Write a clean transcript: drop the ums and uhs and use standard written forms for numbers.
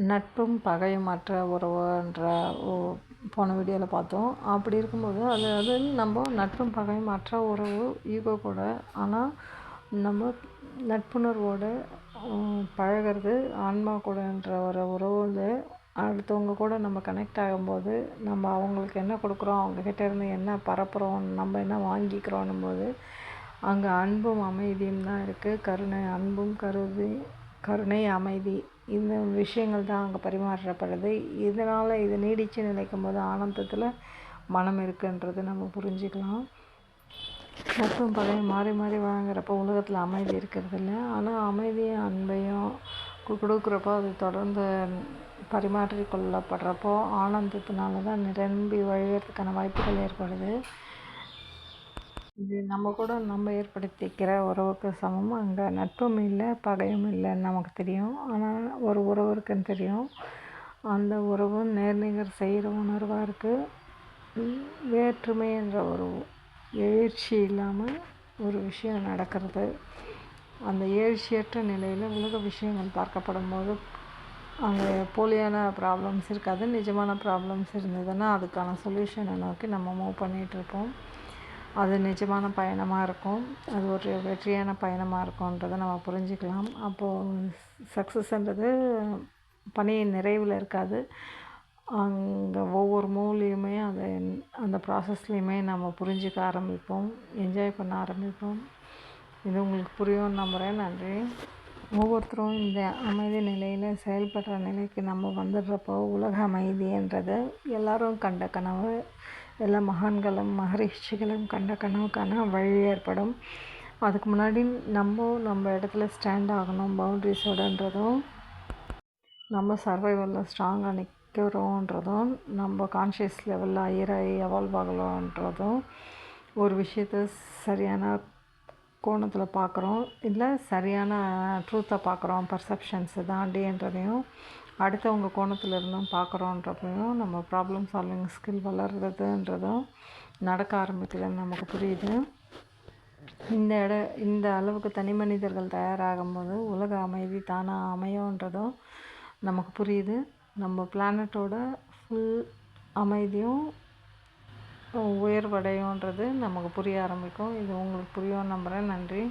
நட்பும் பகையுமற்ற உறவுன்ற போன வீடியோவில் பார்த்தோம். அப்படி இருக்கும்போது அது நம்ம நட்பும் பகையும் அற்ற உறவு ஈகோ கூட. ஆனால் நம்ம நட்புணர்வோடு பழகிறது ஆன்மா கூடன்ற ஒரு உறவில் அடுத்தவங்க கூட நம்ம கனெக்ட் ஆகும்போது நம்ம அவங்களுக்கு என்ன கொடுக்குறோம், அவங்கக்கிட்ட இருந்து என்ன பரப்புகிறோம், நம்ம என்ன வாங்கிக்கிறோன்னும் போது அங்கே அன்பும் அமைதியும் தான் இருக்குது. அன்பும் கருணை அமைதி இந்த விஷயங்கள் தான் அங்கே பரிமாற்றப்படுது. இதனால் இது நீடித்து நிலைக்கும் போது ஆனந்தத்தில் மனம் இருக்குன்றது நம்ம புரிஞ்சுக்கலாம். நட்பும் பகையும் மாறி மாறி வாங்குறப்போ உலகத்தில் அமைதி இருக்கிறது இல்லை. ஆனால் அமைதியும் அன்பையும் கொடுக்குறப்போ அது தொடர்ந்து பரிமாற்றி கொள்ளப்படுறப்போ ஆனந்தத்தினால தான் நிரம்பி வழிகிறதுக்கான வாய்ப்புகள் ஏற்படுது. இது நம்ம கூட நம்ம ஏற்படுத்திக்கிற உறவுக்கு சமம். அங்கே நட்பும் இல்லை பகையும் இல்லைன்னு நமக்கு தெரியும். ஆனால் ஒரு உறவு இருக்குன்னு தெரியும். அந்த உறவு நேர்நிகர் செய்கிற உணர்வாக இருக்குது. வேற்றுமை என்ற ஒரு எழுச்சி இல்லாமல் ஒரு விஷயம் நடக்கிறது. அந்த எழுச்சியற்ற நிலையில் உலக விஷயங்கள் பார்க்கப்படும் போது அங்கே போலியான ப்ராப்ளம்ஸ் இருக்காது. நிஜமான ப்ராப்ளம்ஸ் இருந்ததுன்னா அதுக்கான சொல்யூஷனை நோக்கி நம்ம மூவ் பண்ணிகிட்ருப்போம். அது நிஜமான பயணமாக இருக்கும். அது ஒரு வெற்றியான பயணமாக இருக்கும்ன்றதை நம்ம புரிஞ்சுக்கலாம். அப்போது சக்ஸஸ்ன்றது பணியின் நிறைவில் இருக்காது. அங்கே ஒவ்வொரு மூலையுமே அந்த ப்ராசஸ்லேயுமே நம்ம புரிஞ்சுக்க ஆரம்பிப்போம், என்ஜாய் பண்ண ஆரம்பிப்போம். இது உங்களுக்கு புரியும்னு நம்புகிறேன். நன்றி. ஒவ்வொருத்தரும் இந்த அமைதி நிலையில் செயல்படுற நிலைக்கு நம்ம வந்துடுறப்போ உலக அமைதின்றது எல்லோரும் கண்ட கனவு, எல்லா மகான்களும் மகரிஷிகளும் கண்ட கனவுக்கான வழி ஏற்படும். அதுக்கு முன்னாடி நம்ம இடத்துல ஸ்டாண்ட் ஆகணும் பவுண்ட்ரிஸோடன்றதும், நம்ம சர்வைவலில் ஸ்ட்ராங்காக நிற்கிறோன்றதும், நம்ம கான்ஷியஸ் லெவலில் ஹையராகி எவால்வ் ஆகலான்றதும், ஒரு விஷயத்தை சரியான கோணத்தில் பார்க்குறோம் இல்லை சரியான ட்ரூத்தை பார்க்குறோம் பர்செப்ஷன்ஸை தாண்டின்றதையும், அடுத்தவங்க கோணத்தில் இருந்தும் பார்க்குறோன்றதையும் நம்ம ப்ராப்ளம் சால்விங் ஸ்கில் வளர்கிறதுன்றதும் நடக்க ஆரம்பிக்குதுன்னு நமக்கு புரியுது. இந்த அளவுக்கு தனி மனிதர்கள் தயாராகும்போது உலக அமைதி தானாக அமையோன்றதும் நமக்கு புரியுது. நம்ம பிளானட்டோட ஃபுல் அமைதியும் உயர்வடையோன்றது நமக்கு புரிய ஆரம்பிக்கும். இது உங்களுக்கு புரியும்னு நம்புகிறேன். நன்றி.